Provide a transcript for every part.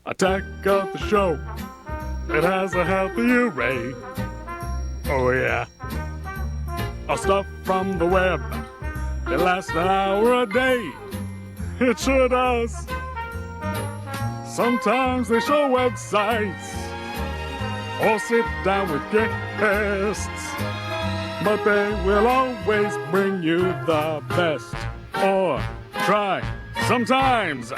Attack of the show. It has a healthy array. Oh yeah. All stuff from the web. It lasts an hour a day. It sure does. Sometimes they show websites or sit down with guests, but they will always bring you the best, or try sometimes.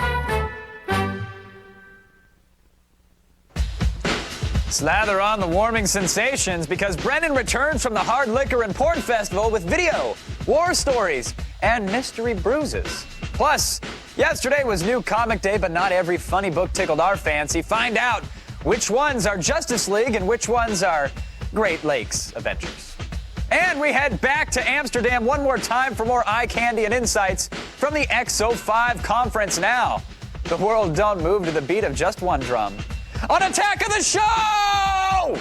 Slather on the warming sensations because Brennan returns from the Hard Liquor and Porn Festival with video, war stories, and mystery bruises. Plus, yesterday was New Comic Day, but not every funny book tickled our fancy. Find out which ones are Justice League and which ones are Great Lakes Avengers. And we head back to Amsterdam one more time for more eye candy and insights from the XO5 conference now. The world don't move to the beat of just one drum. On Attack of the Show!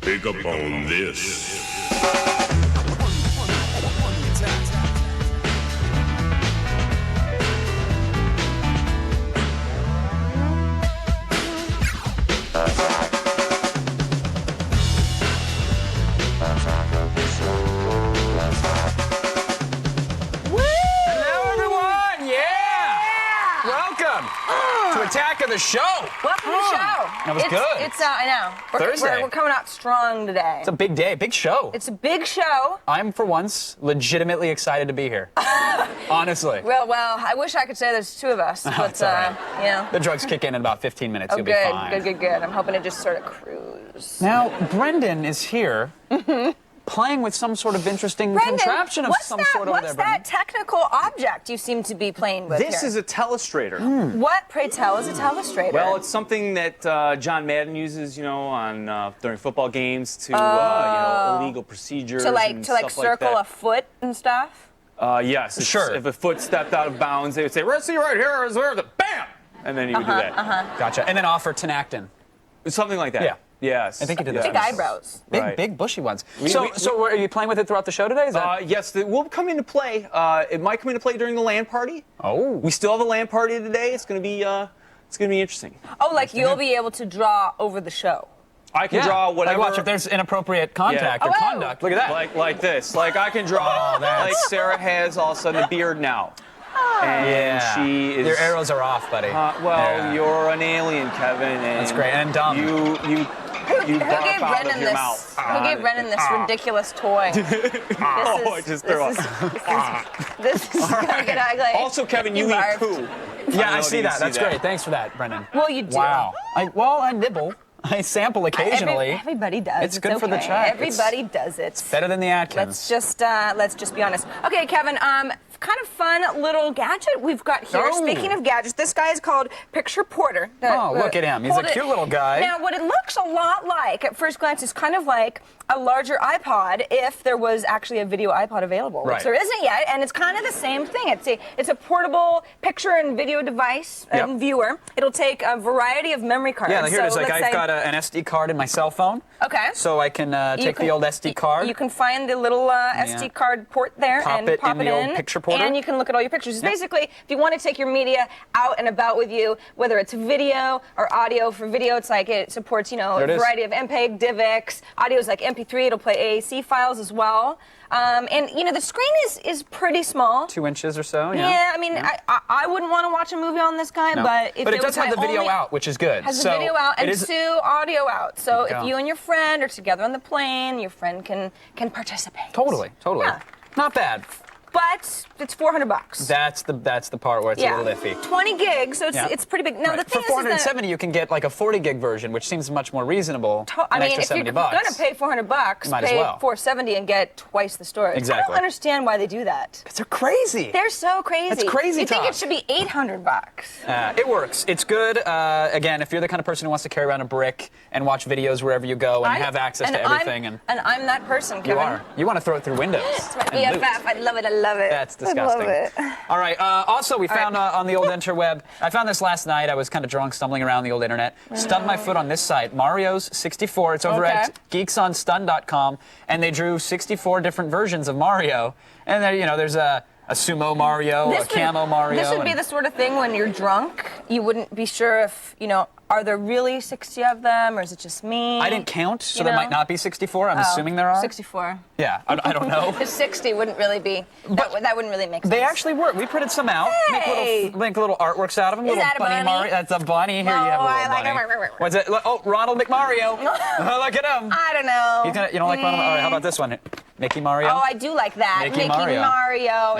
Pick up on this. Hello, everyone! Yeah! Welcome to Attack of the Show! Welcome to the show. That was good. I know. Thursday. We're coming out strong today. It's a big day, big show. It's a big show. I'm, for once, legitimately excited to be here. Honestly. Well, I wish I could say there's two of us, but it's all right. you know. The drugs kick in about 15 minutes. Oh, You'll good, be fine. good. I'm hoping to just sort of cruise. Now, Brendan is here playing with some sort of interesting contraption of some sort over there, What's that technical object you seem to be playing with This here? is a telestrator. What, pray tell, is a telestrator? Well, it's something that John Madden uses, on during football games to, illegal procedures to and stuff circle like a foot and stuff? Yes. Sure. If a foot stepped out of bounds, they would say, "See right here is where the bam," and then he would do that. Gotcha. And then offer Tenactin. Something like that. Yeah. Yes. I think he did that. Big eyebrows. Big, big bushy ones. We- So are you playing with it throughout the show today? Is that... Yes, it will come into play. It might come into play during the LAN party. Oh. We still have a LAN party today. It's gonna be interesting. Oh, like you'll be able to draw over the show. I can draw whatever. Like, watch, if there's inappropriate contact or Oh, conduct, look at that. Like this. Like I can draw. Like Sarah has all of a sudden a beard now. And she is. Your arrows are off, buddy. Well, you're an alien, Kevin. And That's great. And dumb. Who You barf gave out Brennan of your this? mouth. Who gave Brennan this ridiculous toy? I just threw up. This is gonna get ugly. Also, Kevin, you eat barfed. poo. Yeah, I know see if you that. see That's that. great. Thanks for that, Brendan. Well, you do. Wow. I nibble. I sample occasionally. Everybody does. It's good for the okay. chat. Everybody does it. Better than the Atkins. Let's just be honest. Okay, Kevin. Kind of fun little gadget we've got here. Oh. Speaking of gadgets, this guy is called Picture Porter. Oh, look at him. He's a cute little guy. Now, what it looks a lot like at first glance is kind of like a larger iPod if there was actually a video iPod available, Right. which there isn't yet, and it's kind of the same thing. It's a portable picture and video device and viewer. It'll take a variety of memory cards. Yeah, here it is. So Like, let's I've say- got an SD card in my cell phone. Okay. So I can take the old SD card. You can find the little SD card port there Pop and it pop in it the in. old picture porter. And you can look at all your pictures. It's basically, if you want to take your media out and about with you, whether it's video or audio. For video, it's like it supports, a it is. variety of MPEG, DivX. Audio is like MP3. It'll play AAC files as well. And the screen is pretty small. 2 inches or so. Yeah, I mean, I wouldn't want to watch a movie on this guy, No. but if it does have the video only, out, which is good. has so the video out and it is, 2 audio out. So There you if go. you and your friend are together on the plane, your friend can participate. Totally. Yeah. Not bad. But it's $400. That's the part where it's a little iffy. 20 gigs, so Yeah. it's pretty big. Now Right. the thing For is that 470, you can get like a 40 gig version, which seems much more reasonable. I mean, extra if you're $70. gonna pay $400, Might as pay well. $470 and get twice the storage. I Exactly. don't understand why they do that. They're crazy. They're so crazy. That's crazy You think talk. it should be $800? It works. It's good. Again, if you're the kind of person who wants to carry around a brick and watch videos wherever you go and have access to everything, and I'm that person, Kevin. you are, you want to throw it through windows. It's my and loot. BFF. I love it. I love it. That's I disgusting. love it. All right. Also, we found on the old interweb. I found this last night. I was kind of drunk, stumbling around the old internet. Stubbed my foot on this site, Mario's 64. It's over at geeksonstun.com, and they drew 64 different versions of Mario. And there, there's a a sumo Mario, a camo Mario. This would be the sort of thing when you're drunk, you wouldn't be sure if, are there really 60 of them or is it just me? I didn't count, so there might not be 64. I'm assuming there are. 64. Yeah, I don't know. 60 wouldn't really be, that wouldn't really make sense. They actually work. We printed some out. Hey! Make little artworks out of them. Is Little that a bunny? Mario. That's a bunny. Here you have a little I like bunny. it. What's it? Oh, Ronald McMario. Look at him. I don't know. You don't like Ronald? All right, how about this one? Mickey Mario? Oh, I do like that. Mickey Mario.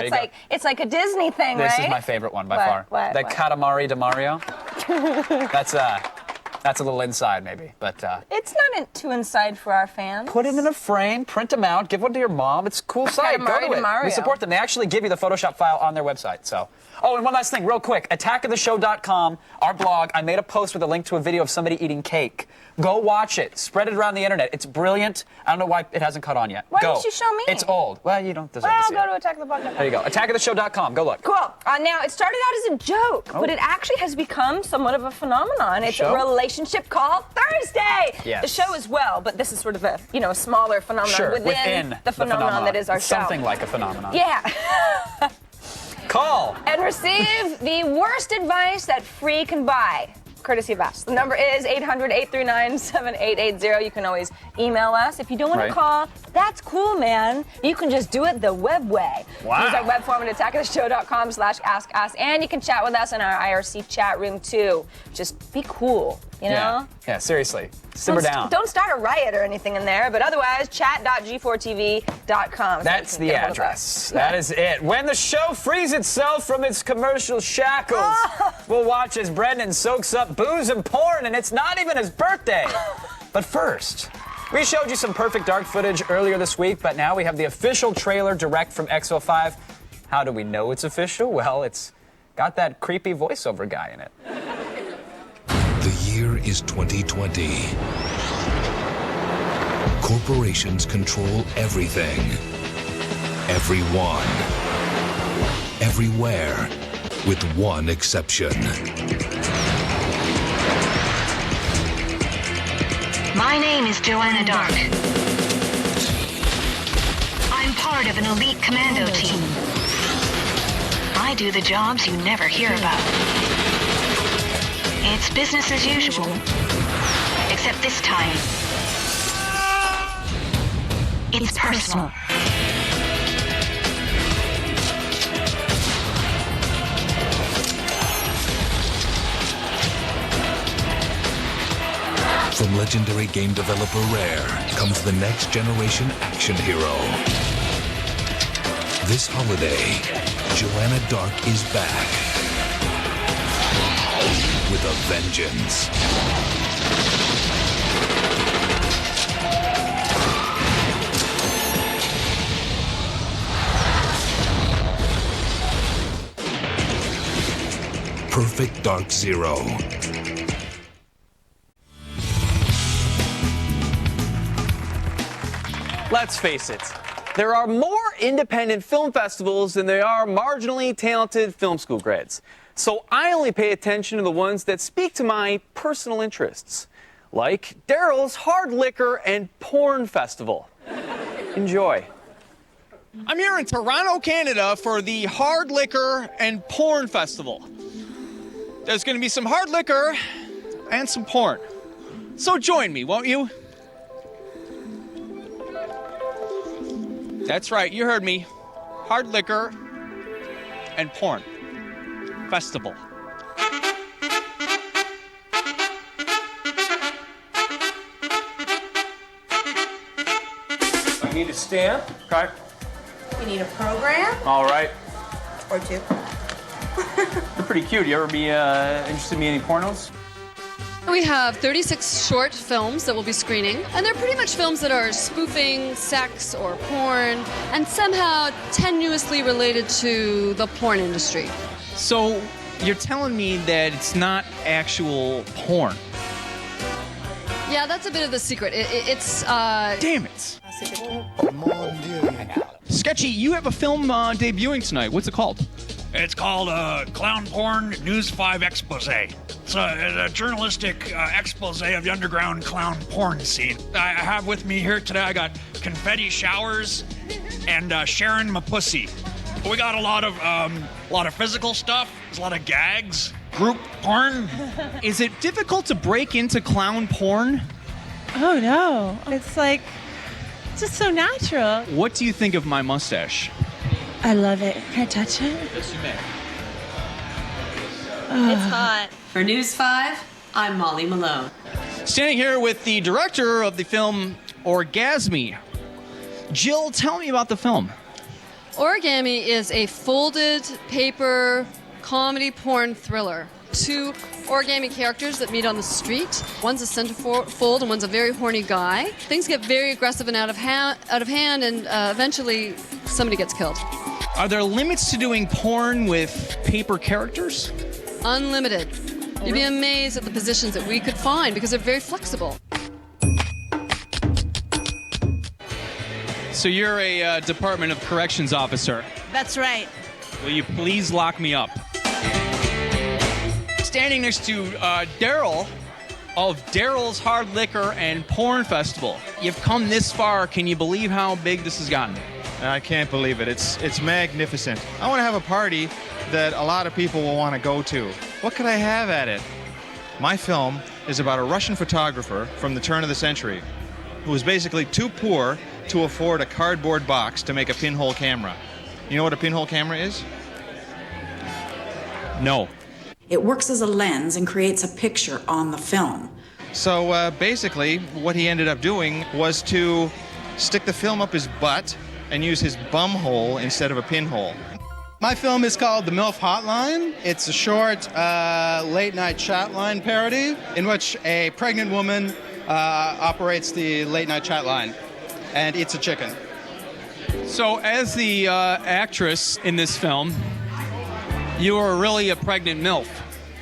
It's like a Disney thing, This right? is my favorite one by far. The Katamari de Mario. That's a little inside, maybe, but it's not too inside for our fans. put it in a frame, print them out, give one to your mom. It's a cool site. Go Katamari to de it. Mario. We support them. They actually give you the Photoshop file on their website. So, and one last thing, real quick. Attackoftheshow.com, our blog. I made a post with a link to a video of somebody eating cake. Go watch it. Spread it around the internet. It's brilliant. I don't know why it hasn't caught on yet. Why didn't you show me? It's old. Well, you don't deserve to see Go it. to attackoftheblog.com. There you go. Attackoftheshow.com. Go look. Cool. Now, it started out as a joke, but it actually has become somewhat of a phenomenon. It's a relationship called Thursday. Yes. The show as well, but this is sort of a, smaller phenomenon within the phenomenon that is our show. Something like a phenomenon. Yeah. Call. And receive the worst advice that free can buy. Courtesy of us. The number is 800-839-7880. You can always email us. If you don't want to call, that's cool, man. You can just do it the web way. Wow. Use our web form at attackoftheshow.com/askus. And you can chat with us in our IRC chat room, too. Just be cool, you know? Yeah, seriously. Simmer down. Don't start a riot or anything in there, but otherwise, chat.g4tv.com. That's the address. That is it. When the show frees itself from its commercial shackles, we'll watch as Brendan soaks up booze and porn, and it's not even his birthday. But first, we showed you some Perfect Dark footage earlier this week, but now we have the official trailer direct from X05. How do we know it's official? Well, it's got that creepy voiceover guy in it. The year is 2020. Corporations control everything, everyone, everywhere, with one exception. My name is Joanna Dark. I'm part of an elite commando team. I do the jobs you never hear about. It's business as usual. Except this time, it's personal. From legendary game developer Rare comes the next generation action hero. This holiday, Joanna Dark is back with a vengeance. Perfect Dark Zero. Let's face it, there are more independent film festivals than there are marginally talented film school grads. So I only pay attention to the ones that speak to my personal interests, like Daryl's Hard Liquor and Porn Festival. Enjoy. I'm here in Toronto, Canada for the Hard Liquor and Porn Festival. There's going to be some hard liquor and some porn. So join me, won't you? That's right, you heard me. Hard liquor and porn festival. I need a stamp. Okay. You need a program All right. or two. You're pretty cute. You ever be interested in any pornos? We have 36 short films that we'll be screening, and they're pretty much films that are spoofing sex or porn and somehow tenuously related to the porn industry. So you're telling me that it's not actual porn? Yeah, that's a bit of the secret. It's Damn it. Sketchy, you have a film debuting tonight. What's it called? It's called Clown Porn News 5 Expose. It's a journalistic expose of the underground clown porn scene. I have with me here today, I got Confetti Showers and Sharon Mapussy. We got a lot of physical stuff. There's a lot of gags, group porn. Is it difficult to break into clown porn? Oh no, it's like just so natural. What do you think of my mustache? I love it. Can I touch it? Yes, you may. It's hot. For News 5, I'm Molly Malone. Standing here with the director of the film Orgasme. Jill, tell me about the film. Origami is a folded paper comedy porn thriller. Two origami characters that meet on the street. One's a centerfold and one's a very horny guy. Things get very aggressive and out of hand, and eventually somebody gets killed. Are there limits to doing porn with paper characters? Unlimited. You'd be amazed at the positions that we could find because they're very flexible. So you're a Department of Corrections officer. That's right. Will you please lock me up? Standing next to Daryl of Daryl's Hard Liquor and Porn Festival. You've come this far. Can you believe how big this has gotten? I can't believe it. It's magnificent. I want to have a party that a lot of people will want to go to. What could I have at it? My film is about a Russian photographer from the turn of the century who was basically too poor to afford a cardboard box to make a pinhole camera. You know what a pinhole camera is? No. It works as a lens and creates a picture on the film. So basically, what he ended up doing was to stick the film up his butt and use his bum hole instead of a pinhole. My film is called The MILF Hotline. It's a short late-night chat line parody in which a pregnant woman operates the late-night chat line and eats a chicken. So as the actress in this film, you are really a pregnant MILF.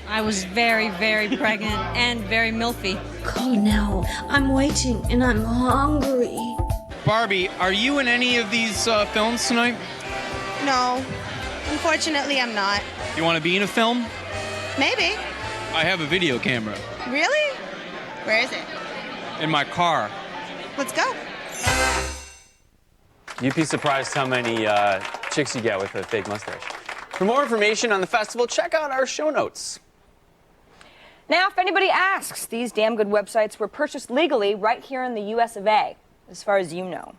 I was very, very pregnant and very milfy. Call now. I'm waiting and I'm hungry. Barbie, are you in any of these films tonight? No, unfortunately, I'm not. You want to be in a film? Maybe. I have a video camera Really? Where is it? in my car. Let's go. You'd be surprised how many chicks you get with a fake mustache. For more information on the festival, check out our show notes. Now, if anybody asks, these damn good websites were purchased legally right here in the US of A, as far as you know.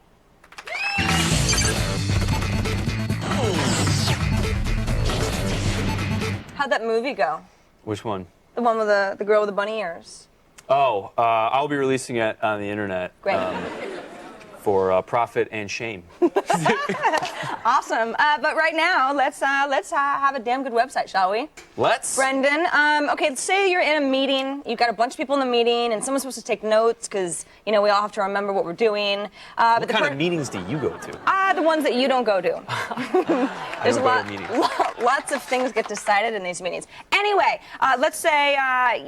How'd that movie go? Which one? The one with the girl with the bunny ears. Oh, I'll be releasing it on the internet. Great. For profit and shame. Awesome. But right now, let's have a damn good website, shall we? Let's. Brendan, okay, let's say you're in a meeting. You've got a bunch of people in the meeting, and someone's supposed to take notes because, you know, we all have to remember what we're doing. What kind of meetings do you go to? The ones that you don't go to. There's lots of things get decided in these meetings. Anyway, let's say,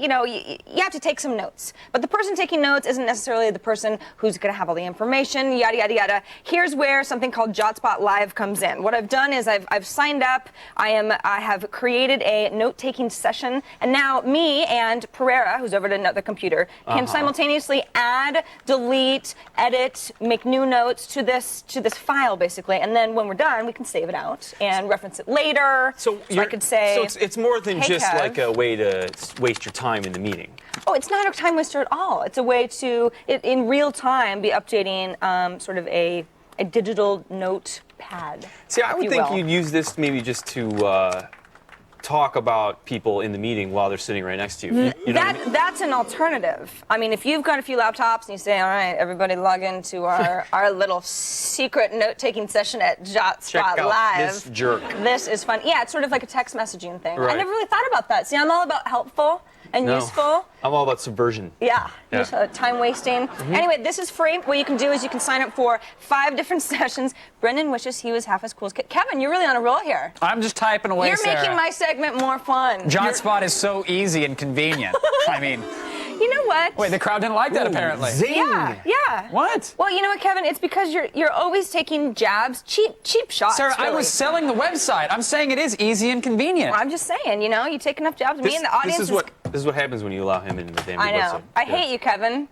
you know, you have to take some notes. But the person taking notes isn't necessarily the person who's going to have all the information, yada, yada, yada. Here's where something called JotSpot Live comes in. What I've done is I've signed up. I have created a note-taking session. And now me and Pereira, who's over at the computer, can simultaneously add, delete, edit, make new notes to this file, basically. And then when we're done, we can save it out and reference it later. So I could say... So it's more than hey, just Kev. like a way to waste your time in the meeting. Oh, it's not a time waster at all. It's a way to, in real time, be updating sort of a digital notepad. See, I would think you'd use this maybe just to talk about people in the meeting while they're sitting right next to you. You know what I mean? That's an alternative. I mean, if you've got a few laptops and you say, all right, everybody log into our little secret note-taking session at JotSpot Check out Live. this jerk. This is fun. Yeah, it's sort of like a text messaging thing. Right. I never really thought about that. See, I'm all about helpful and useful. I'm all about subversion. Yeah. Just, time wasting. Anyway, this is free. What you can do is you can sign up for 5 different sessions. Brendan wishes he was half as cool as Kevin. You're really on a roll here. I'm just typing away, You're Sarah. making my segment more fun. JotSpot is so easy and convenient. I mean... You know what? Wait, the crowd didn't like that, apparently. Zing. Yeah. What? Well, you know what, Kevin? It's because you're always taking jabs, cheap shots. Sarah, really. I was selling the website. I'm saying it is easy and convenient. Well, I'm just saying, you know, you take enough jabs. Me and the audience This is what happens when you allow him into the damn I know. website. I hate you, Kevin.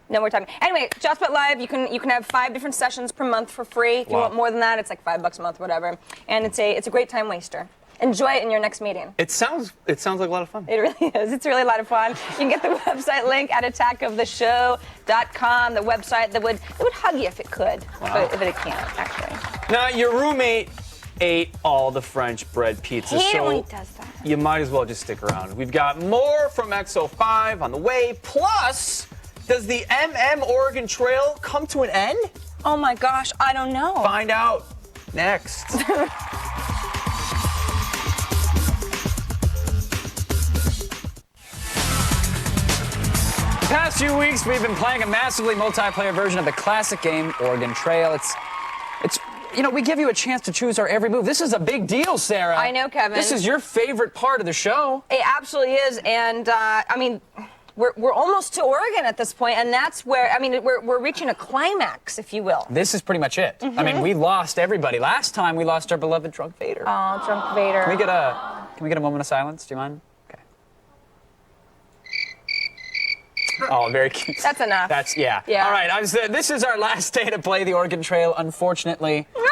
No more time. Anyway, JustButt Live, you can have 5 different sessions per month for free. If you want more than that, it's like $5 a month, whatever. And it's a great time waster. Enjoy it in your next meeting. It sounds like a lot of fun. It really is. It's really a lot of fun. You can get the website link at attackoftheshow.com, the website that would hug you if it could, but it can't, actually. Now, your roommate ate all the French bread pizza, He so only does that. you might as well just stick around. We've got more from XO5 on the way. Plus, does the Oregon Trail come to an end? Oh my gosh, I don't know. Find out next. The past few weeks, we've been playing a massively multiplayer version of the classic game, Oregon Trail. It's we give you a chance to choose our every move. This is a big deal, Sarah. I know, Kevin. This is your favorite part of the show. It absolutely is, and we're almost to Oregon at this point, and that's where we're reaching a climax, if you will. This is pretty much it. I mean, we lost everybody. Last time, we lost our beloved Drunk Vader. Oh, Drunk Vader. Can we get a moment of silence? Do you mind? Okay. Oh, very cute. That's enough. Yeah. All right. This is our last day to play the Oregon Trail, unfortunately. No.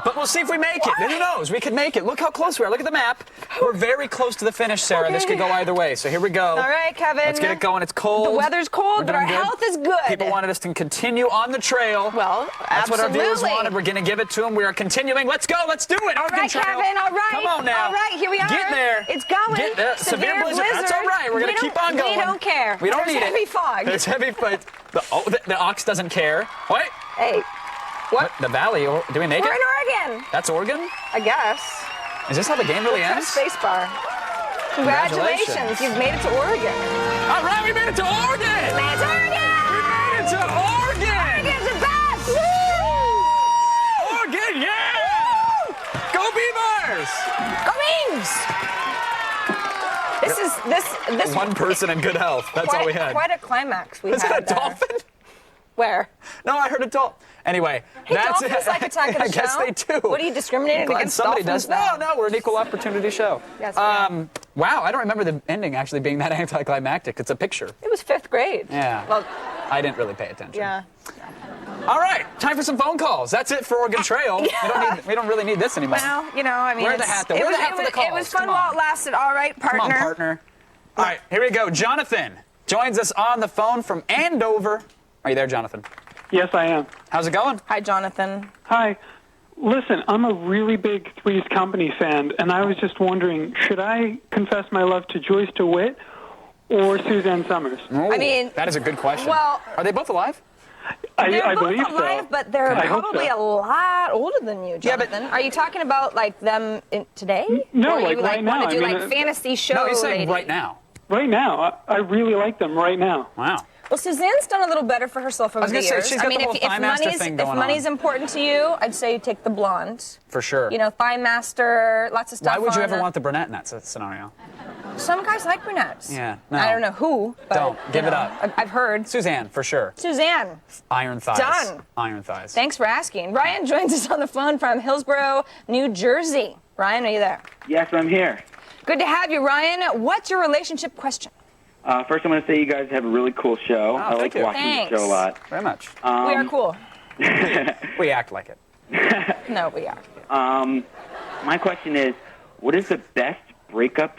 But we'll see if we make it. Who knows? We could make it. Look how close we are. Look at the map. We're very close to the finish, Sarah. Okay. This could go either way. So here we go. All right, Kevin. Let's get it going. It's cold. The weather's cold, but our health is good. People wanted us to continue on the trail. Well, that's what our viewers absolutely. wanted. We're going to give it to them. We are continuing. Let's go. Let's do it. All right, Trail. Kevin. All right. Come on now. All right, here we are. Get there. It's going. Get there. Severe blizzard. That's all right. We're going to keep on going. We don't care. We don't There's need it. heavy fog. There's heavy fog. The ox doesn't care. What? Hey. What? The valley. Do we make We're it? in Oregon. That's Oregon? I guess. Is this how the game really ends? Spacebar. Congratulations. You've made it to Oregon. All right, we made it to Oregon. We made it to Oregon. We made it to Oregon. Oregon's the best. Woo! Oregon, yeah! Woo! Go Beavers! Go Beavs! This one person in good health. That's all we had. Quite a climax we had. Is that a there. dolphin? Where? No, I heard a dolphin. Anyway, Hey, that's dolphins it. like Attack of the I guess Show? they do. What are you discriminating Glad against somebody dolphins does. now? No, we're an equal opportunity show. Yes, we are. Wow, I don't remember the ending actually being that anticlimactic. It's a picture. It was 5th grade. Yeah. Well, I didn't really pay attention. yeah. All right, time for some phone calls. That's it for Oregon Trail. Yeah. We don't really need this anymore. Well, Wear the hat, though. Wear the hat for the calls. It was fun Come on. while it lasted. All right, partner. Come on, partner. All right, here we go. Jonathan joins us on the phone from Andover. Are you there, Jonathan? Yes, I am. How's it going? Hi, Jonathan. Hi. Listen, I'm a really big Three's Company fan, and I was just wondering, should I confess my love to Joyce DeWitt or Suzanne Summers? Ooh, I mean, that is a good question. well- Are they both alive? I both believe alive, so. but they're I hope probably so. a lot older than you, Jonathan. Are you talking about like them today? No, or like you right now. want to do I mean, like fantasy show? No, he's saying lady? right now. Right now. I really like them right now. Wow. Well, Suzanne's done a little better for herself over was the gonna say, years. she's got I mean, the whole if Thigh Master thing going money's on. important to you, I'd say you take the blonde. For sure. You know, Thigh Master, lots of stuff. Why would you on ever the- want the brunette in that scenario? Some guys like brunettes. Yeah. No. I don't know who, but Don't. Give you it know, up. I've heard. Suzanne, for sure. Suzanne. Iron thighs. Done. Iron thighs. Thanks for asking. Ryan joins us on the phone from Hillsborough, New Jersey. Ryan, are you there? Yes, I'm here. Good to have you, Ryan. What's your relationship question? First, I'm going to say you guys have a really cool show. I like thank you. watching Thanks. the show a lot. Very much. We are cool. We act like it. No, we are. My question is, what is the best breakups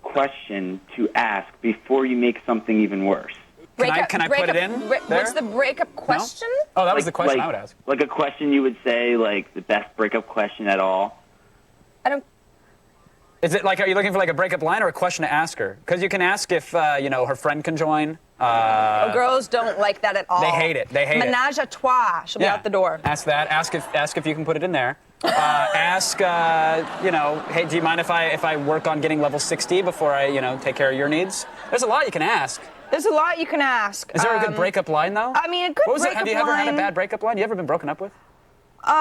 question to ask before you make something even worse? Can I put it in there? What's the breakup question? Oh, that was the question I would ask. Like a question you would say, like the best breakup question at all? I don't. Is it like, are you looking for like a breakup line or a question to ask her? Because you can ask if, her friend can join. Girls don't like that at all. They hate it. They hate it. Menage a trois. She'll be out the door. Ask that. Ask if you can put it in there. Ask, hey, do you mind if I work on getting level 60 before I, take care of your needs? There's a lot you can ask. There's a lot you can ask. Is there a good breakup line, though? I mean, a good What was it? breakup Have you ever had a line- bad breakup line? You ever been broken up with? No.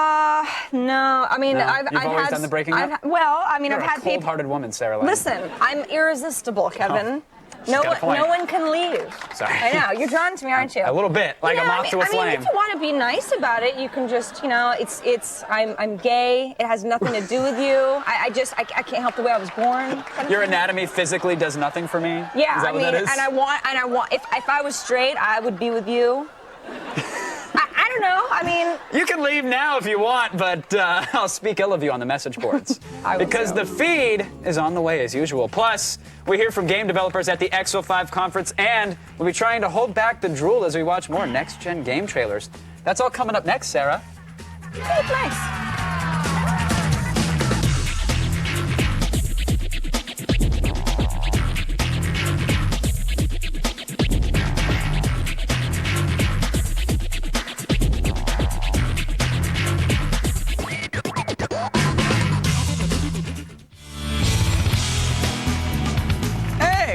I mean, No? I've You've always had. done the breaking up? Well, I mean, You're I've a had people. cold-hearted woman, Sarah Lynn. Listen, I'm irresistible, Kevin. She's got a point. No one can leave. Sorry. I know. You're drawn to me, aren't you? A little bit, like a moth to a flame. I mean, if you want to be nice about it, you can just, I'm gay. It has nothing to do with you. I can't help the way I was born. Your anatomy physically does nothing for me? Yeah, is that what that is? and I want, if I was straight, I would be with you. I don't know. I mean, you can leave now if you want, but I'll speak ill of you on the message boards. Because the feed is on the way as usual. Plus, we hear from game developers at the XO5 conference, and we'll be trying to hold back the drool as we watch more next-gen game trailers. That's all coming up next, Sarah. Nice.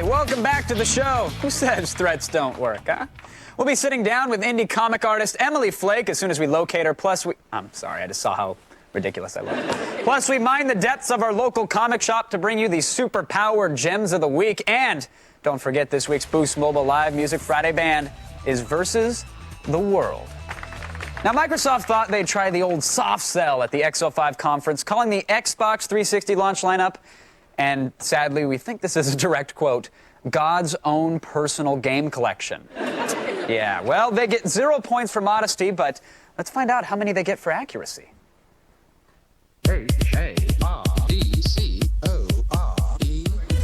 Welcome back to the show. Who says threats don't work, huh? We'll be sitting down with indie comic artist Emily Flake as soon as we locate her. Plus, I'm sorry, I just saw how ridiculous I look. Plus, we mine the depths of our local comic shop to bring you the super-powered gems of the week. And don't forget, this week's Boost Mobile Live Music Friday band is Versus the World. Now, Microsoft thought they'd try the old soft sell at the XO5 conference, calling the Xbox 360 launch lineup, and sadly, we think this is a direct quote, God's own personal game collection. Yeah, well, they get 0 points for modesty, but let's find out how many they get for accuracy.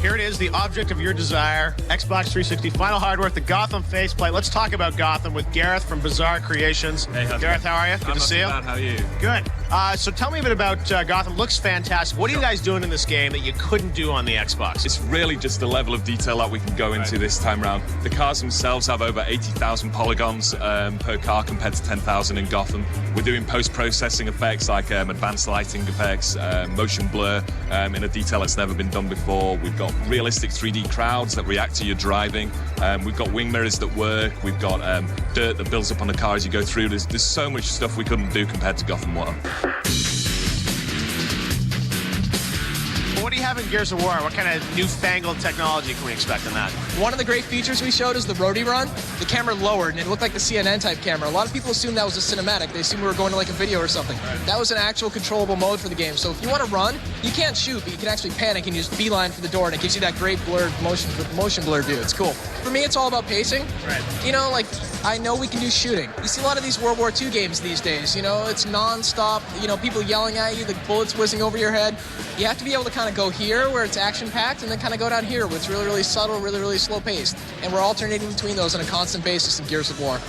Here it is, the object of your desire, Xbox 360 final hardware, the Gotham faceplate. Let's talk about Gotham with Gareth from Bizarre Creations. Hey, Gareth, how are you? Good to see you. Bad. How are you? Good. So tell me a bit about Gotham. Looks fantastic. What are you guys doing in this game that you couldn't do on the Xbox? It's really just the level of detail that we can go into this time around. The cars themselves have over 80,000 polygons per car compared to 10,000 in Gotham. We're doing post-processing effects like advanced lighting effects, motion blur in a detail that's never been done before. We've got realistic 3D crowds that react to your driving. We've got wing mirrors that work. We've got dirt that builds up on the car as you go through. There's so much stuff we couldn't do compared to Gotham 1. What do you have in Gears of War? What kind of newfangled technology can we expect in that? One of the great features we showed is the roadie run. The camera lowered, and it looked like the CNN type camera. A lot of people assumed that was a cinematic. They assumed we were going to like a video or something. That was an actual controllable mode for the game. So if you want to run, you can't shoot, but you can actually panic and you just beeline for the door, and it gives you that great blurred motion blur view. It's cool. For me, it's all about pacing. Right. You know, like, I know we can do shooting. You see a lot of these World War II games these days. You know, it's non-stop, you know, people yelling at you, the bullets whizzing over your head. You have to be able to kind of go here where it's action-packed and then kind of go down here where it's really, really subtle, really, really slow-paced. And we're alternating between those on a constant basis in Gears of War.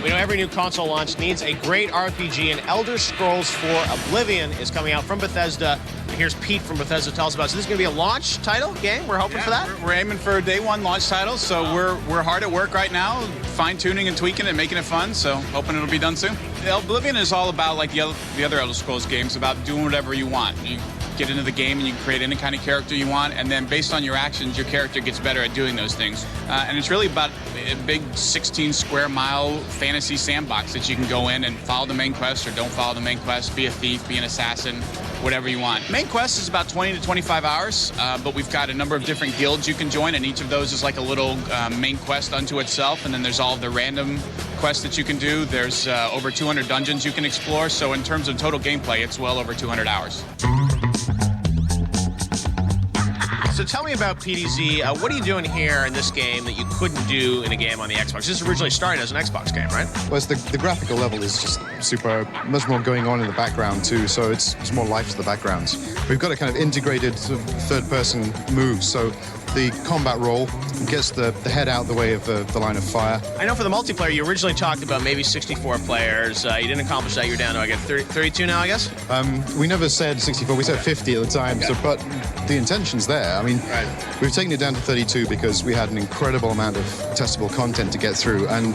We know every new console launch needs a great RPG, and Elder Scrolls 4 Oblivion is coming out from Bethesda. Here's Pete from Bethesda. Tell us about it. So this is going to be a launch title game? We're hoping for that? We're aiming for a day one launch title, so we're hard at work right now, fine-tuning and tweaking and making it fun, so hoping it'll be done soon. Oblivion is all about, like the other Elder Scrolls games, about doing whatever you want. You get into the game and you can create any kind of character you want, and then based on your actions, your character gets better at doing those things. And it's really about a big 16-square-mile fantasy sandbox that you can go in and follow the main quest or don't follow the main quest, be a thief, be an assassin, whatever you want. Main quest is about 20 to 25 hours, but we've got a number of different guilds you can join, and each of those is like a little main quest unto itself, and then there's all of the random quests that you can do. There's over 200 dungeons you can explore, so in terms of total gameplay, it's well over 200 hours. So tell me about PDZ. What are you doing here in this game that you couldn't do in a game on the Xbox? This originally started as an Xbox game, right? Well, the graphical level is just super, much more going on in the background too, so it's more life to the backgrounds. We've got a kind of integrated sort of third-person move, so the combat roll gets the head out the way of the line of fire. I know for the multiplayer, you originally talked about maybe 64 players. You didn't accomplish that. You're down to, I guess, 32 now, I guess? We never said 64. We said 50 at the time, okay. So but the intention's there. I mean, We've taken it down to 32 because we had an incredible amount of testable content to get through, and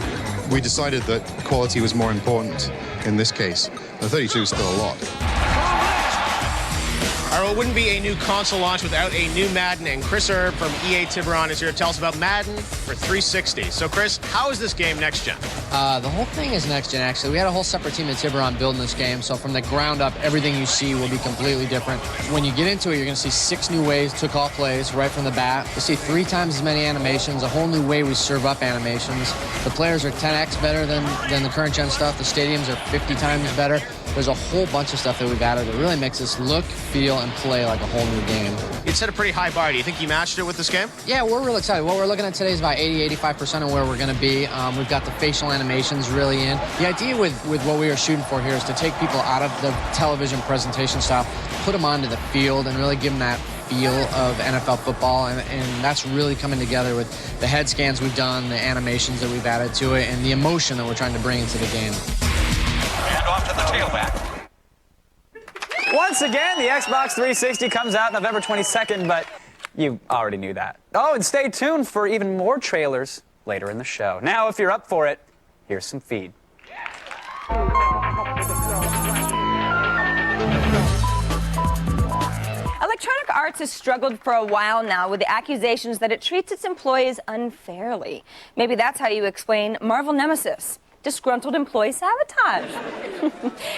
we decided that quality was more important in this case. The 32 is still a lot. All right, it wouldn't be a new console launch without a new Madden, and Chris Erb from EA Tiburon is here to tell us about Madden for 360. So, Chris, how is this game next-gen? The whole thing is next-gen, actually. We had a whole separate team at Tiburon building this game, so from the ground up, everything you see will be completely different. When you get into it, you're going to see 6 new ways to call plays right from the bat. You'll see 3 times as many animations, a whole new way we serve up animations. The players are 10x better than the current-gen stuff. The stadiums are 50 times better. There's a whole bunch of stuff that we've added that really makes this look, feel, and play like a whole new game. You'd set a pretty high bar. Do you think you matched it with this game? Yeah, we're real excited. What we're looking at today is about 80-85% of where we're going to be. We've got the facial animations really in. The idea with what we are shooting for here is to take people out of the television presentation style, put them onto the field, and really give them that feel of NFL football, and that's really coming together with the head scans we've done, the animations that we've added to it, and the emotion that we're trying to bring into the game. And off to the tailback. Once again, the Xbox 360 comes out November 22nd, but you already knew that. Oh, and stay tuned for even more trailers later in the show. Now, if you're up for it, here's some feed. Electronic Arts has struggled for a while now with the accusations that it treats its employees unfairly. Maybe that's how you explain Marvel Nemesis. Disgruntled employee sabotage.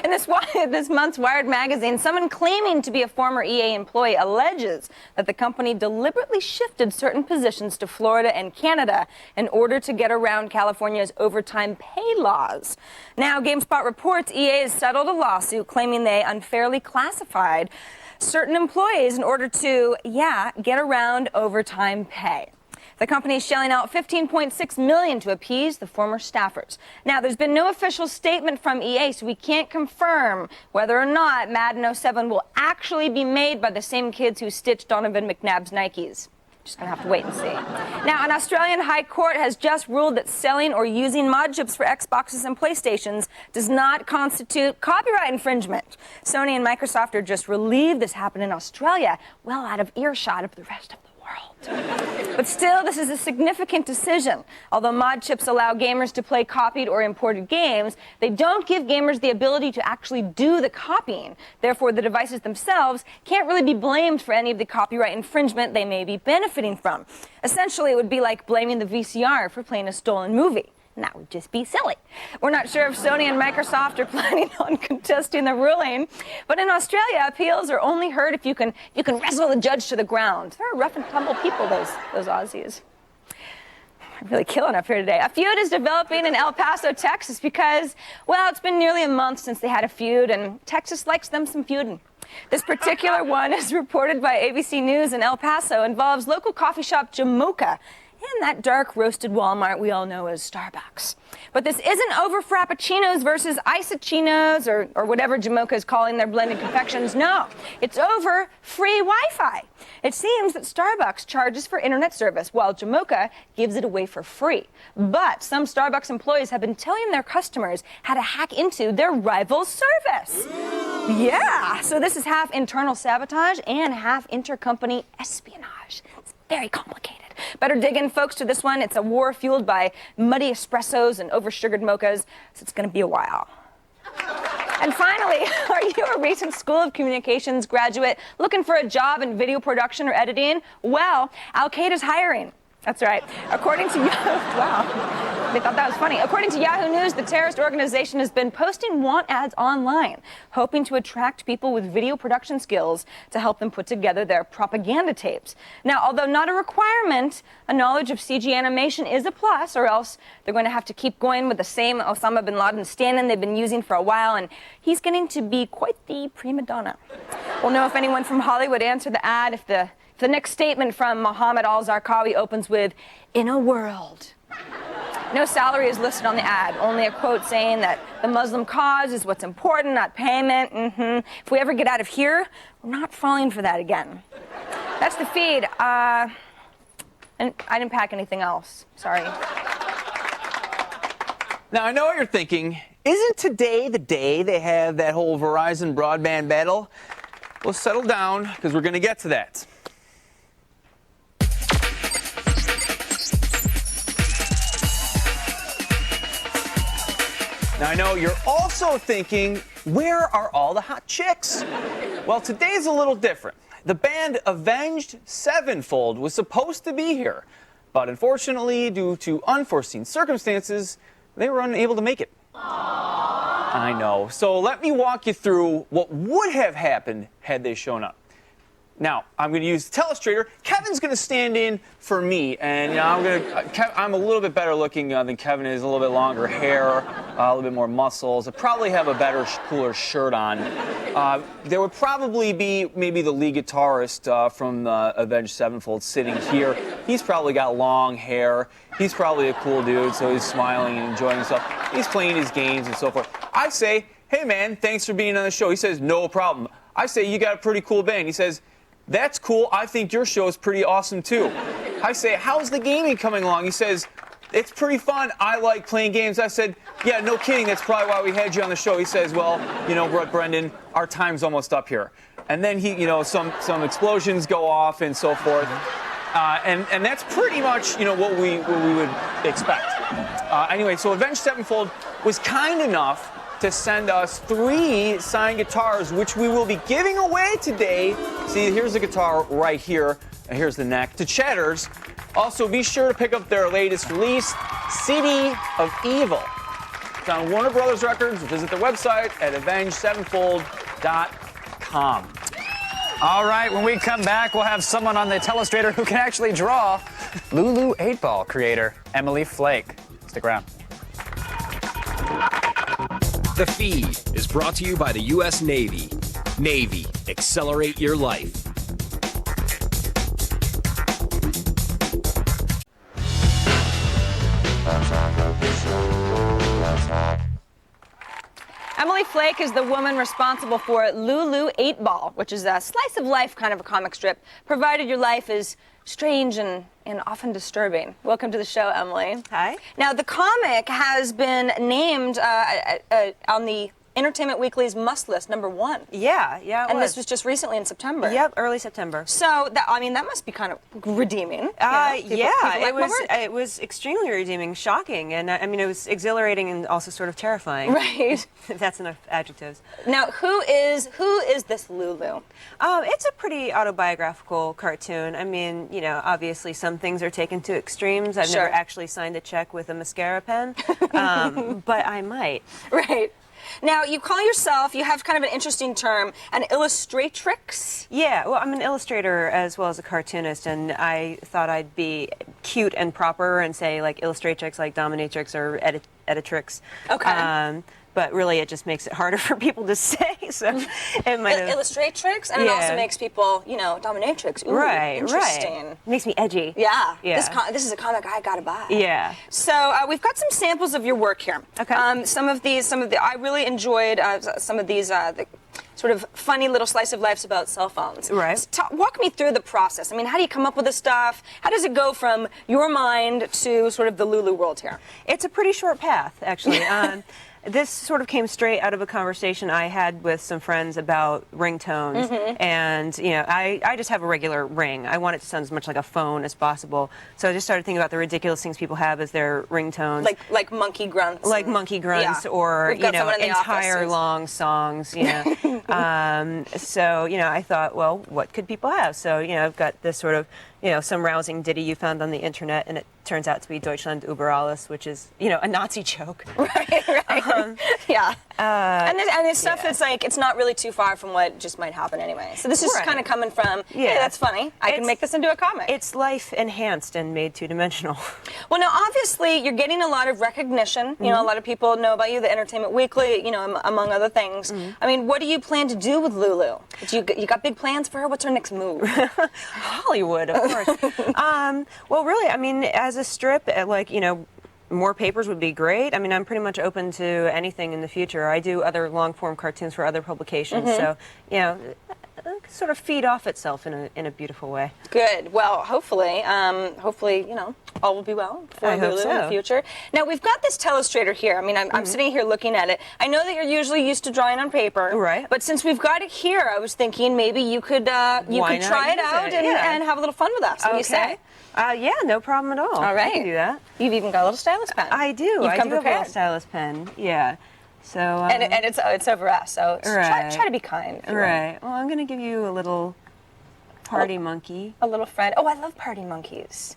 In this month's Wired magazine, someone claiming to be a former EA employee alleges that the company deliberately shifted certain positions to Florida and Canada in order to get around California's overtime pay laws. Now, GameSpot reports EA has settled a lawsuit claiming they unfairly classified certain employees in order to, get around overtime pay. The company is shelling out $15.6 million to appease the former staffers. Now, there's been no official statement from EA, so we can't confirm whether or not Madden 07 will actually be made by the same kids who stitched Donovan McNabb's Nikes. Just gonna have to wait and see. Now, an Australian high court has just ruled that selling or using mod chips for Xboxes and PlayStations does not constitute copyright infringement. Sony and Microsoft are just relieved this happened in Australia, well out of earshot of the rest of the world. But still, this is a significant decision. Although mod chips allow gamers to play copied or imported games, they don't give gamers the ability to actually do the copying. Therefore, the devices themselves can't really be blamed for any of the copyright infringement they may be benefiting from. Essentially, it would be like blaming the VCR for playing a stolen movie. And that would just be silly. We're not sure if Sony and Microsoft are planning on contesting the ruling, but in Australia, appeals are only heard if you can wrestle the judge to the ground. They're rough and tumble people, those Aussies. I'm really killing up here today. A feud is developing in El Paso, Texas, because, well, it's been nearly a month since they had a feud, and Texas likes them some feuding. This particular one, as reported by ABC News in El Paso, involves local coffee shop Jamocha and that dark roasted Walmart we all know as Starbucks. But this isn't over Frappuccinos versus Isochinos or whatever Jamocha is calling their blended confections. No, it's over free Wi-Fi. It seems that Starbucks charges for internet service while Jamocha gives it away for free. But some Starbucks employees have been telling their customers how to hack into their rival service. Yeah, so this is half internal sabotage and half intercompany espionage. It's very complicated. Better dig in, folks, to this one. It's a war fueled by muddy espressos and over-sugared mochas, so it's going to be a while. And finally, are you a recent School of Communications graduate looking for a job in video production or editing? Well, Al-Qaeda's hiring. That's right. According to wow, they thought that was funny. According to Yahoo News, the terrorist organization has been posting want ads online, hoping to attract people with video production skills to help them put together their propaganda tapes. Now, although not a requirement, a knowledge of CG animation is a plus, or else they're going to have to keep going with the same Osama bin Laden stand-in they've been using for a while, and he's getting to be quite the prima donna. We'll know if anyone from Hollywood answered the ad if the next statement from Mohammed Al-Zarqawi opens with, "In a world." No salary is listed on the ad, only a quote saying that the Muslim cause is what's important, not payment. If we ever get out of here, we're not falling for that again. That's the feed. And I didn't pack anything else. Sorry. Now, I know what you're thinking. Isn't today the day they have that whole Verizon broadband battle? Well, settle down, because we're going to get to that. Now, I know you're also thinking, where are all the hot chicks? Well, today's a little different. The band Avenged Sevenfold was supposed to be here, but unfortunately, due to unforeseen circumstances, they were unable to make it. I know. So let me walk you through what would have happened had they shown up. Now, I'm going to use the telestrator. Kevin's going to stand in for me, and I'm a little bit better looking than Kevin is. A little bit longer hair, a little bit more muscles. I probably have a better, cooler shirt on. There would probably be maybe the lead guitarist from Avenged Sevenfold sitting here. He's probably got long hair. He's probably a cool dude, so he's smiling and enjoying himself. He's playing his games and so forth. I say, hey man, thanks for being on the show. He says, no problem. I say, you got a pretty cool band. He says, that's cool. I think your show is pretty awesome, too. I say, how's the gaming coming along? He says, it's pretty fun. I like playing games. I said, yeah, no kidding. That's probably why we had you on the show. He says, well, you know, Brendan, our time's almost up here. And then he, you know, some explosions go off and so forth. And that's pretty much, you know, what we would expect. Anyway, so Avenged Sevenfold was kind enough to send us 3 signed guitars, which we will be giving away today. See, here's the guitar right here, and here's the neck, to Chatters. Also, be sure to pick up their latest release, City of Evil. It's on Warner Brothers Records. Visit their website at avengedsevenfold.com. All right, when we come back, we'll have someone on the telestrator who can actually draw. Lulu 8-Ball creator Emily Flake. Stick around. The Feed is brought to you by the U.S. Navy. Navy, accelerate your life. Emily Flake is the woman responsible for Lulu 8-Ball, which is a slice of life kind of a comic strip, provided your life is strange and often disturbing. Welcome to the show, Emily. Hi. Now, the comic has been named on the Entertainment Weekly's must list, #1. Yeah, And this was just recently in September. Yep, early September. So, that must be kind of redeeming. It was extremely redeeming, shocking, and I mean, it was exhilarating and also sort of terrifying. Right. If that's enough adjectives. Now, who is this Lulu? It's a pretty autobiographical cartoon. I mean, you know, obviously some things are taken to extremes. I've never actually signed a check with a mascara pen, but I might. Right. Now, you call yourself, you have kind of an interesting term, an illustratrix? Yeah, well, I'm an illustrator as well as a cartoonist, and I thought I'd be cute and proper and say, like, illustratrix, like dominatrix or editrix. Okay. But really, it just makes it harder for people to say, so it might have... Illustratrix, and it also makes people, you know, dominatrix. Ooh, interesting. Right. Makes me edgy. Yeah. Yeah. This is a comic I gotta buy. Yeah. So we've got some samples of your work here. Okay. I really enjoyed some of these the sort of funny little slice of lives about cell phones. Right. So walk me through the process. I mean, how do you come up with this stuff? How does it go from your mind to sort of the Lulu world here? It's a pretty short path, actually. This sort of came straight out of a conversation I had with some friends about ringtones, and you know, I just have a regular ring. I want it to sound as much like a phone as possible, so I just started thinking about the ridiculous things people have as their ringtones, like monkey grunts, or you know, entire long songs. You know, so you know, I thought, well, what could people have? So you know, I've got this sort of, you know, some rousing ditty you found on the internet, and it turns out to be Deutschland über alles, which is, you know, a Nazi joke. Right. Yeah. And it's stuff that's like, it's not really too far from what just might happen anyway. So this is kind of coming from, hey, that's funny. I can make this into a comic. It's life enhanced and made two-dimensional. Well, now, obviously, you're getting a lot of recognition. You know, a lot of people know about you, the Entertainment Weekly, you know, among other things. I mean, what do you plan to do with Lulu? You got big plans for her? What's her next move? Hollywood, of course. Well, really, I mean, as a strip, like, you know, more papers would be great. I mean, I'm pretty much open to anything in the future. I do other long-form cartoons for other publications, so, you know, sort of feed off itself in a beautiful way. Good. Well, hopefully, you know, all will be well for Lulu in the future. Now, we've got this telestrator here. I mean, I'm sitting here looking at it. I know that you're usually used to drawing on paper. Right. But since we've got it here, I was thinking maybe you could try it out and have a little fun with us. What do you say? Yeah, no problem at all. All right. I can do that. You've even got a little stylus pen. I do. You've come have a prepared. little stylus pen. Yeah. So. And it's over us. So try to be kind. Right. Well, I'm going to give you a little party monkey. A little friend. Oh, I love party monkeys.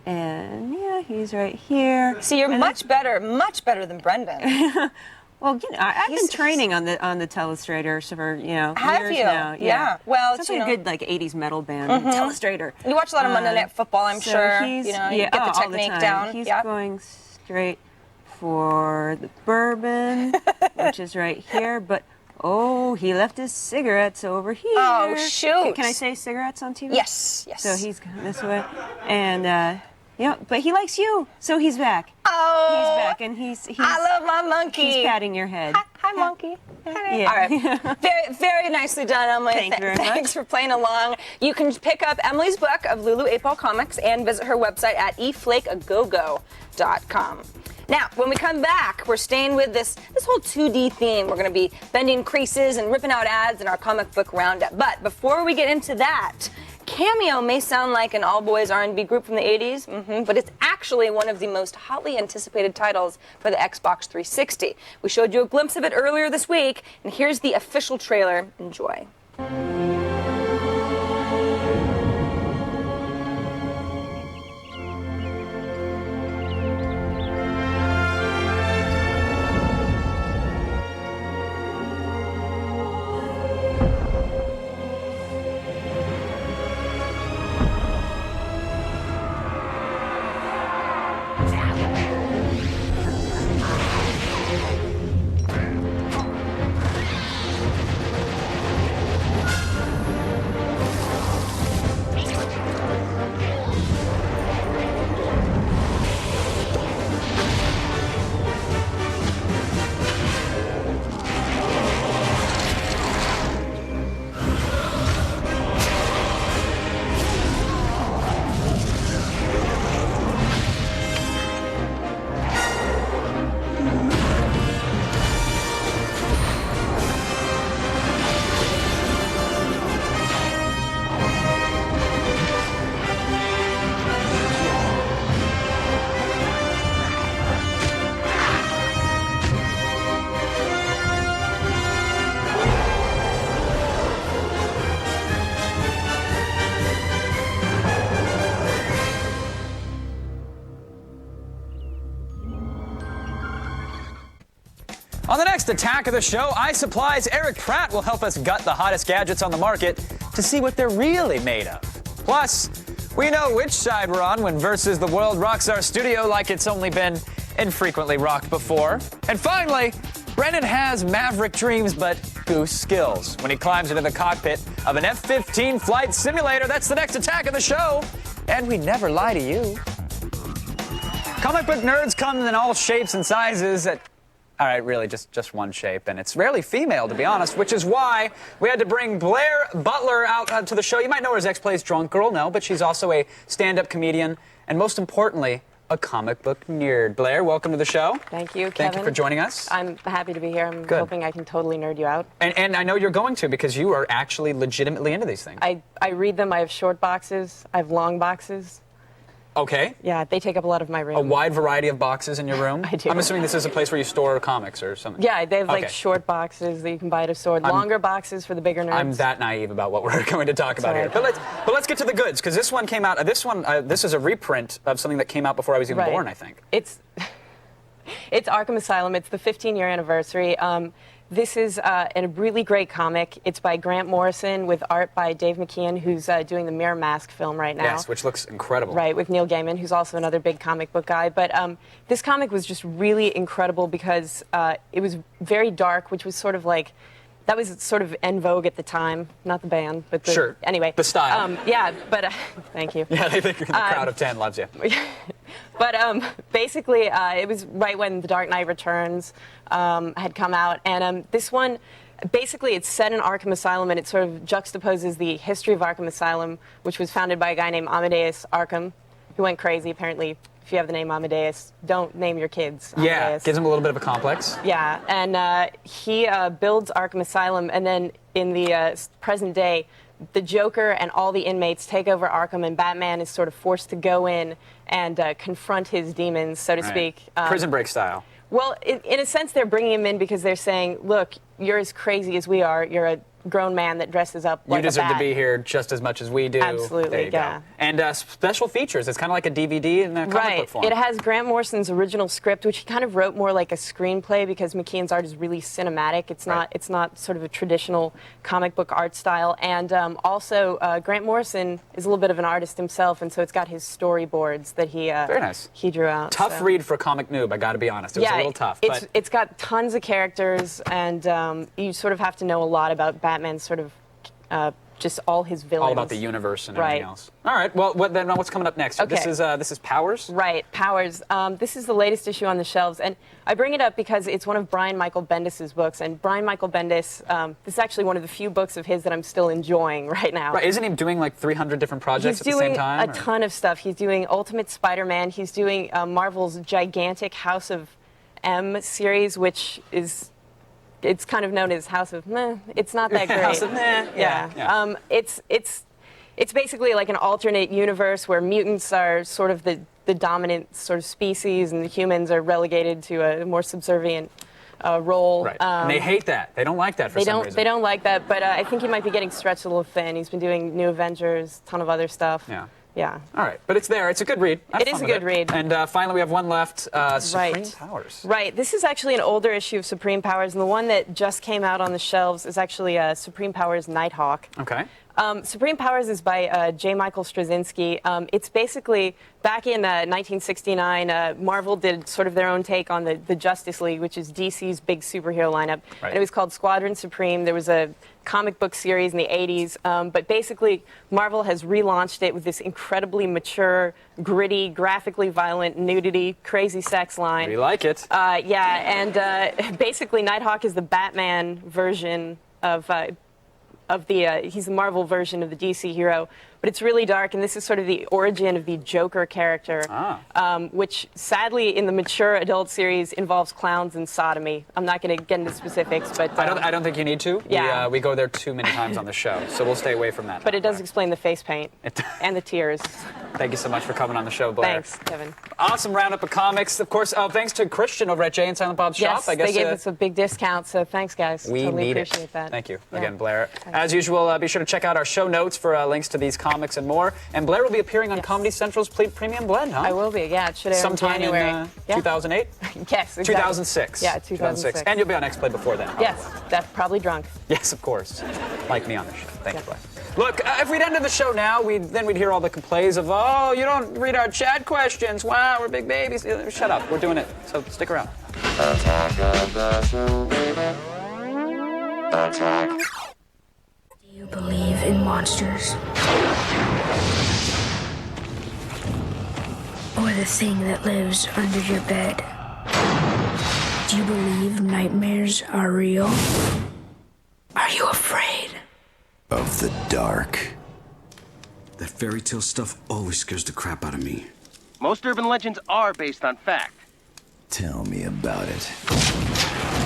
And yeah, he's right here. See, you're much better than Brendan. Well, you know, I've been training on the Telestrator for Have years you? now. Yeah. Well, it's it's like a good 80s metal band. Mhm. Telestrator. You watch a lot of Monday Night Football, I'm so sure. He's, You yeah, get the all technique time. down. He's Yeah. going straight for the bourbon, which is right here. But he left his cigarettes over here. Oh, shoot. Can I say cigarettes on TV? Yes. Yes. So he's going this way, and but he likes you, so he's back. Oh, he's back, and he's I love my monkey. He's patting your head. Hi, monkey. Yeah. All right. Very, very nicely done, Emily. Thank you very much. Thanks for playing along. You can pick up Emily's book of Lulu Apal comics and visit her website at eflakeagogo.com. Now, when we come back, we're staying with this whole 2D theme. We're going to be bending creases and ripping out ads in our comic book roundup. But before we get into that, Cameo may sound like an all-boys R&B group from the 80s, but it's actually one of the most hotly anticipated titles for the Xbox 360. We showed you a glimpse of it earlier this week, and here's the official trailer. Enjoy. On the next attack of the show, iSupply's Eric Pratt will help us gut the hottest gadgets on the market to see what they're really made of. Plus, we know which side we're on when Versus the World rocks our studio like it's only been infrequently rocked before. And finally, Brennan has maverick dreams but goose skills when he climbs into the cockpit of an F-15 flight simulator. That's the next attack of the show, and we never lie to you. Comic book nerds come in all shapes and sizes all right, really, just one shape, and it's rarely female, to be honest, which is why we had to bring Blair Butler out to the show. You might know her as X-Play's Drunk Girl, no, but she's also a stand-up comedian, and most importantly, a comic book nerd. Blair, welcome to the show. Thank you, Kevin. Thank you for joining us. I'm happy to be here. I'm Good. hoping I can totally nerd you out. And I know you're going to, because you are actually legitimately into these things. I read them. I have short boxes. I have long boxes. Okay. Yeah, they take up a lot of my room. A wide variety of boxes in your room? I do. I'm assuming this is a place where you store comics or something. Yeah, they have like Okay. short boxes that you can buy at a store, longer boxes for the bigger nerds. I'm that naive about what we're going to talk about here. But let's get to the goods, because this one came out. This is a reprint of something that came out before I was even Right. born, I think. It's Arkham Asylum. It's the 15-year anniversary. This is a really great comic. It's by Grant Morrison with art by Dave McKeon, who's doing the Mirror Mask film right now. Yes, which looks incredible. Right, with Neil Gaiman, who's also another big comic book guy. But this comic was just really incredible because it was very dark, which was sort of like, that was sort of en vogue at the time. Not the band, but the... Sure. Anyway. The style. Yeah, but thank you. Yeah, they think the crowd of 10 loves you. But basically, it was right when The Dark Knight Returns had come out. And this one, basically, it's set in Arkham Asylum, and it sort of juxtaposes the history of Arkham Asylum, which was founded by a guy named Amadeus Arkham, who went crazy. Apparently, if you have the name Amadeus, don't name your kids Amadeus. Yeah, gives him a little bit of a complex. Yeah, and he builds Arkham Asylum, and then in the present day, the Joker and all the inmates take over Arkham, and Batman is sort of forced to go in and confront his demons, so to Right. speak. Prison Break style. Well, in a sense, they're bringing him in because they're saying, look, you're as crazy as we are. You're a grown man that dresses up like You deserve a to bat. be here just as much as we do. Absolutely, There you yeah. go. And special features. It's kind of like a DVD in a comic book form. It has Grant Morrison's original script, which he kind of wrote more like a screenplay because McKeon's art is really cinematic. It's not sort of a traditional comic book art style. And also, Grant Morrison is a little bit of an artist himself, and so it's got his storyboards that Very nice. he drew out. Tough read for a comic noob, I got to be honest. It was a little tough. But It's got tons of characters, and you sort of have to know a lot about Batman's sort of just all his villains. all about the universe and Right. everything else. All right. Well, then what's coming up next? Okay. This is Powers. Right, Powers. This is the latest issue on the shelves, and I bring it up because it's one of Brian Michael Bendis' books, and Brian Michael Bendis, this is actually one of the few books of his that I'm still enjoying right now. Right. Isn't he doing like 300 different projects He's at the doing same time? a ton of stuff. He's doing Ultimate Spider-Man. He's doing Marvel's gigantic House of M series, which is... It's kind of known as House of Meh. It's not that great. House of Meh. Yeah. It's basically like an alternate universe where mutants are sort of the dominant sort of species, and the humans are relegated to a more subservient role. Right. And they hate that. They don't like that for some reason. They don't like that, but I think he might be getting stretched a little thin. He's been doing New Avengers, ton of other stuff. Yeah. Yeah. All right, but it's there. It's a good read. It is a good read. And finally, we have one left. Supreme Right. Powers. Right. This is actually an older issue of Supreme Powers, and the one that just came out on the shelves is actually Supreme Powers Nighthawk. Okay. Supreme Powers is by J. Michael Straczynski. It's basically, back in 1969, Marvel did sort of their own take on the Justice League, which is DC's big superhero lineup. Right. And it was called Squadron Supreme. There was a comic book series in the 80s. But basically, Marvel has relaunched it with this incredibly mature, gritty, graphically violent, nudity, crazy sex line. We like it. And basically, Nighthawk is the Batman version of he's the Marvel version of the DC hero, but it's really dark, and this is sort of the origin of the Joker character, which sadly in the mature adult series involves clowns and sodomy. I'm not going to get into specifics, but I don't think you need to. Yeah. We go there too many times on the show, so we'll stay away from that. But it does explain the face paint and the tears. Thank you so much for coming on the show, Blair. Thanks, Kevin. Awesome roundup of comics. Of course, thanks to Christian over at Jay and Silent Bob's Yes, shop. I guess they gave us a big discount, so thanks, guys. we totally need appreciate it. that. Thank you Yeah. again, Blair. As usual, be sure to check out our show notes for links to these comics and more. And Blair will be appearing on Comedy Central's Premium Blend, huh? I will be, yeah. It should air sometime in January. in 2008? Yes, exactly. 2006. Yeah, 2006. And you'll be on X-Play before then. Yes, that's probably drunk. Yes, of course. Like me on the show. Thank you, Blair. Look, if we'd ended the show now, we'd hear all the complaints of, oh, you don't read our chat questions. Wow, we're big babies. Shut up. We're doing it. So stick around. Do you believe in monsters? Or the thing that lives under your bed? Do you believe nightmares are real? Are you afraid? Of the dark. That fairy tale stuff always scares the crap out of me. Most urban legends are based on fact. Tell me about it.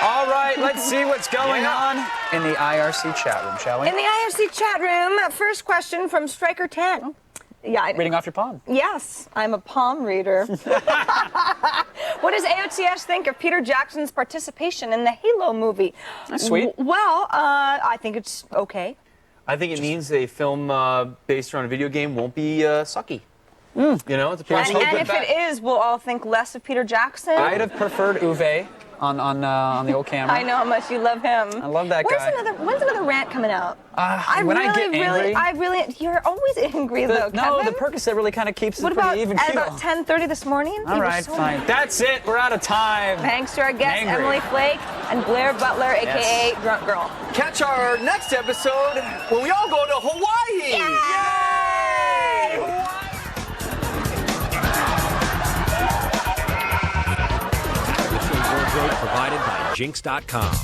All right, let's see what's going on in the IRC chat room, shall we? In the IRC chat room, first question from Striker 10. Yeah, Reading off your palm. Yes, I'm a palm reader. What does AOTS think of Peter Jackson's participation in the Halo movie? That's sweet. Well, I think it's okay. I think it means a film based around a video game won't be sucky. You know, it's a And if it is, we'll all think less of Peter Jackson. I'd have preferred Uwe on the old camera. I know how much you love him. I love that guy. When's another rant coming out? When I get angry. You're always angry though, No, Kevin. the Percocet really kind of keeps What it pretty about even at keel. about 10:30 this morning? All You were right, so fine. mad. That's it. We're out of time. Thanks to our guests, Angry. Emily Flake and Blair Butler, aka Drunk Girl. Catch our next episode when we all go to Hawaii. Wardrobe provided by Jinx.com.